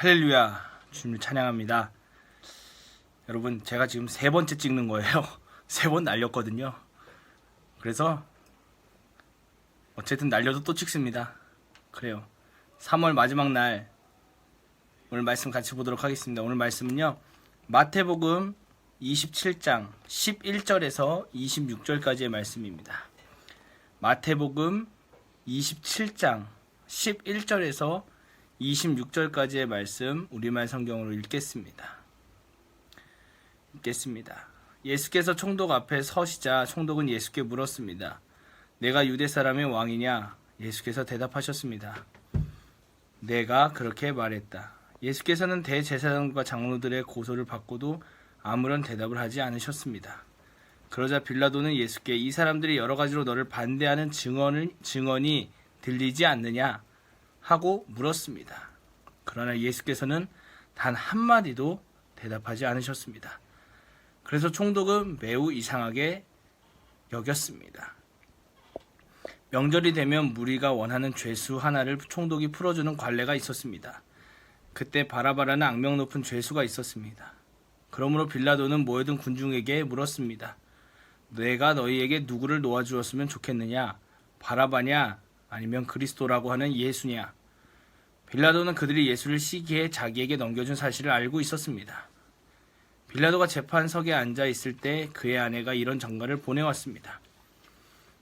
할렐루야, 주님을 찬양합니다. 여러분, 제가 지금 3번째 찍는 거예요. 3번 날렸거든요. 그래서 어쨌든 날려도 또 찍습니다. 그래요. 3월 마지막 날 오늘 말씀 같이 보도록 하겠습니다. 오늘 말씀은요, 마태복음 27장 11절에서 26절까지의 말씀입니다. 마태복음 27장 11절에서 26절까지의 말씀 우리말 성경으로 읽겠습니다. 예수께서 총독 앞에 서시자 총독은 예수께 물었습니다. 내가 유대 사람의 왕이냐? 예수께서 대답하셨습니다. 내가 그렇게 말했다. 예수께서는 대제사장과 장로들의 고소를 받고도 아무런 대답을 하지 않으셨습니다. 그러자 빌라도는 예수께 이 사람들이 여러 가지로 너를 반대하는 증언이 들리지 않느냐? 하고 물었습니다. 그러나 예수께서는 단 한마디도 대답하지 않으셨습니다. 그래서 총독은 매우 이상하게 여겼습니다. 명절이 되면 무리가 원하는 죄수 하나를 총독이 풀어주는 관례가 있었습니다. 그때 바라바라는 악명 높은 죄수가 있었습니다. 그러므로 빌라도는 모여든 군중에게 물었습니다. 내가 너희에게 누구를 놓아주었으면 좋겠느냐? 바라바냐? 아니면 그리스도라고 하는 예수냐? 빌라도는 그들이 예수를 시기해 자기에게 넘겨준 사실을 알고 있었습니다. 빌라도가 재판석에 앉아 있을 때 그의 아내가 이런 전가를 보내왔습니다.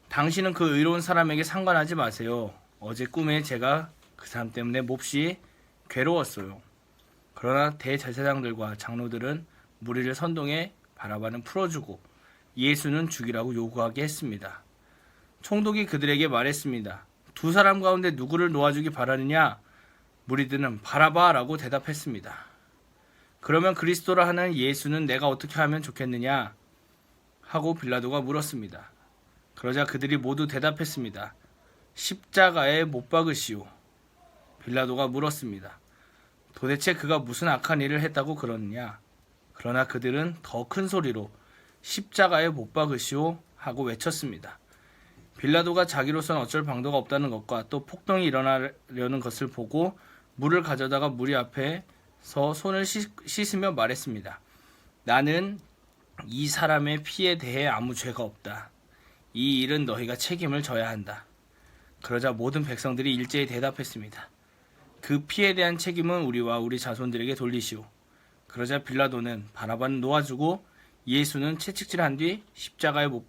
당신은 그 의로운 사람에게 상관하지 마세요. 어제 꿈에 제가 그 사람 때문에 몹시 괴로웠어요. 그러나 대제사장들과 장로들은 무리를 선동해 바라바는 풀어주고 예수는 죽이라고 요구하게 했습니다. 총독이 그들에게 말했습니다. 두 사람 가운데 누구를 놓아주기 바라느냐? 무리들은 바라바라고 대답했습니다. 그러면 그리스도라 하는 예수는 내가 어떻게 하면 좋겠느냐? 하고 빌라도가 물었습니다. 그러자 그들이 모두 대답했습니다. 십자가에 못 박으시오. 빌라도가 물었습니다. 도대체 그가 무슨 악한 일을 했다고 그러느냐? 그러나 그들은 더 큰 소리로 십자가에 못 박으시오 하고 외쳤습니다. 빌라도가 자기로선 어쩔 방도가 없다는 것과 또 폭동이 일어나려는 것을 보고 물을 가져다가 무리 앞에서 손을 씻으며 말했습니다. 나는 이 사람의 피에 대해 아무 죄가 없다. 이 일은 너희가 책임을 져야 한다. 그러자 모든 백성들이 일제히 대답했습니다. 그 피에 대한 책임은 우리와 우리 자손들에게 돌리시오. 그러자 빌라도는 바라바는 놓아주고 예수는 채찍질한 뒤 십자가에 못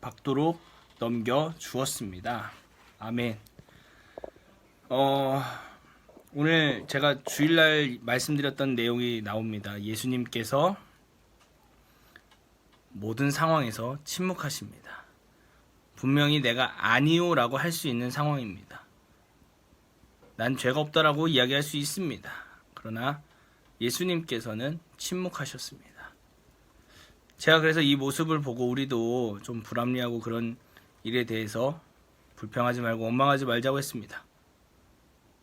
박도록 넘겨 주었습니다. 아멘. 오늘 제가 주일날 말씀드렸던 내용이 나옵니다. 예수님께서 모든 상황에서 침묵하십니다. 분명히 내가 아니오라고 할 수 있는 상황입니다. 난 죄가 없다라고 이야기할 수 있습니다. 그러나 예수님께서는 침묵하셨습니다. 제가 그래서 이 모습을 보고 우리도 좀 불합리하고 그런 일에 대해서 불평하지 말고 원망하지 말자고 했습니다.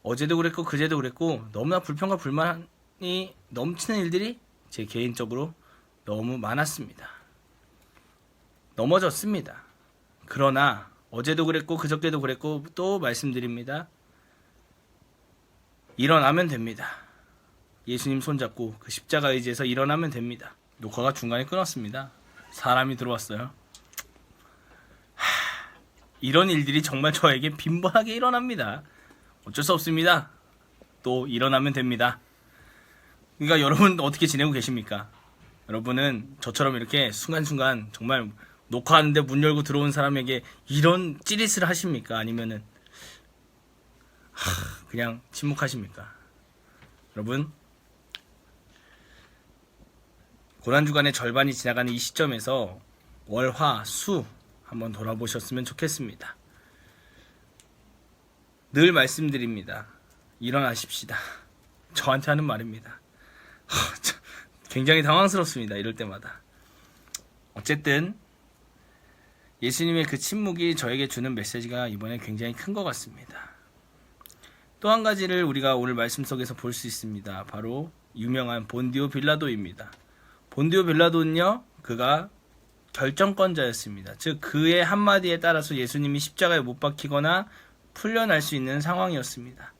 어제도 그랬고 그제도 그랬고 너무나 불평과 불만이 넘치는 일들이 제 개인적으로 너무 많았습니다. 넘어졌습니다. 그러나 어제도 그랬고 그저께도 그랬고 또 말씀드립니다. 일어나면 됩니다. 예수님 손잡고 그 십자가 의지에서 일어나면 됩니다. 녹화가 중간에 끊었습니다. 사람이 들어왔어요. 이런 일들이 정말 저에게 빈번하게 일어납니다. 어쩔 수 없습니다. 또 일어나면 됩니다. 그러니까 여러분 어떻게 지내고 계십니까? 여러분은 저처럼 이렇게 순간순간 정말 녹화하는데 문 열고 들어온 사람에게 이런 찌릿을 하십니까? 아니면은 그냥 침묵하십니까? 여러분, 고난주간의 절반이 지나가는 이 시점에서 월, 화, 수 한번 돌아보셨으면 좋겠습니다. 늘 말씀드립니다. 일어나십시다. 저한테 하는 말입니다. 굉장히 당황스럽습니다. 이럴 때마다. 어쨌든 예수님의 그 침묵이 저에게 주는 메시지가 이번에 굉장히 큰 것 같습니다. 또 한 가지를 우리가 오늘 말씀 속에서 볼 수 있습니다. 바로 유명한 본디오 빌라도입니다. 본디오 빌라도는요, 그가 결정권자였습니다. 즉 그의 한마디에 따라서 예수님이 십자가에 못 박히거나 풀려날 수 있는 상황이었습니다.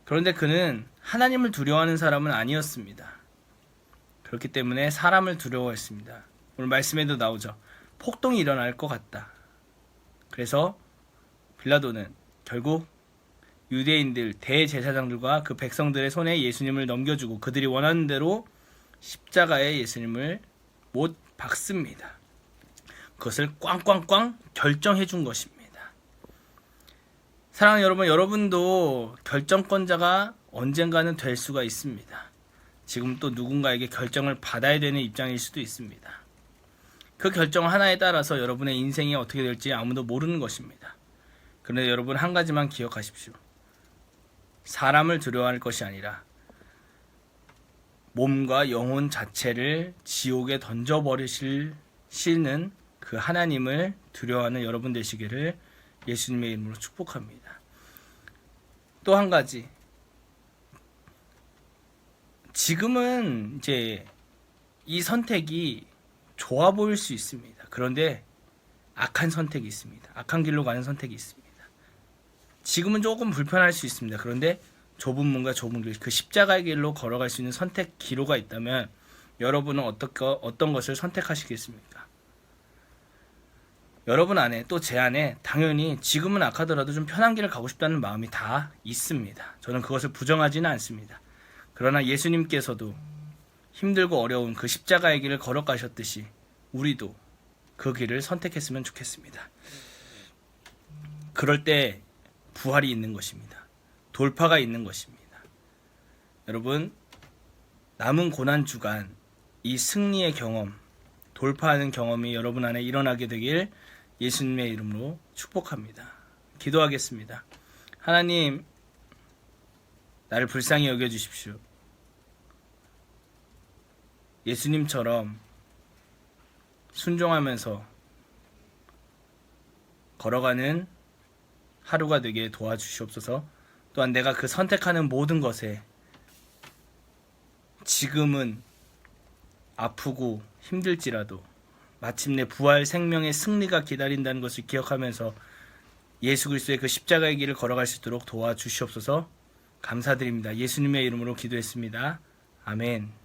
그런데 그는 하나님을 두려워하는 사람은 아니었습니다. 그렇기 때문에 사람을 두려워했습니다. 오늘 말씀에도 나오죠. 폭동이 일어날 것 같다. 그래서 빌라도는 결국 유대인들 대제사장들과 그 백성들의 손에 예수님을 넘겨주고 그들이 원하는 대로 십자가에 예수님을 못 박습니다. 그것을 꽝꽝꽝 결정해 준 것입니다. 사랑하는 여러분, 여러분도 결정권자가 언젠가는 될 수가 있습니다. 지금 또 누군가에게 결정을 받아야 되는 입장일 수도 있습니다. 그 결정 하나에 따라서 여러분의 인생이 어떻게 될지 아무도 모르는 것입니다. 그런데 여러분 한 가지만 기억하십시오. 사람을 두려워할 것이 아니라 몸과 영혼 자체를 지옥에 던져버리시는 그 하나님을 두려워하는 여러분 되시기를 예수님의 이름으로 축복합니다. 또 한 가지, 지금은 이제 이 선택이 좋아 보일 수 있습니다. 그런데 악한 선택이 있습니다. 악한 길로 가는 선택이 있습니다. 지금은 조금 불편할 수 있습니다. 그런데 좁은 문과 좁은 길, 그 십자가의 길로 걸어갈 수 있는 선택 기로가 있다면 여러분은 어떤 것을 선택하시겠습니까? 여러분 안에, 또 제 안에 당연히 지금은 악하더라도 좀 편한 길을 가고 싶다는 마음이 다 있습니다. 저는 그것을 부정하지는 않습니다. 그러나 예수님께서도 힘들고 어려운 그 십자가의 길을 걸어가셨듯이 우리도 그 길을 선택했으면 좋겠습니다. 그럴 때 부활이 있는 것입니다. 돌파가 있는 것입니다. 여러분, 남은 고난주간 이 승리의 경험, 돌파하는 경험이 여러분 안에 일어나게 되길 예수님의 이름으로 축복합니다. 기도하겠습니다. 하나님, 나를 불쌍히 여겨주십시오. 예수님처럼 순종하면서 걸어가는 하루가 되게 도와주시옵소서. 또한 내가 그 선택하는 모든 것에 지금은 아프고 힘들지라도 마침내 부활 생명의 승리가 기다린다는 것을 기억하면서 예수 그리스도의 그 십자가의 길을 걸어갈 수 있도록 도와주시옵소서. 감사드립니다. 예수님의 이름으로 기도했습니다. 아멘.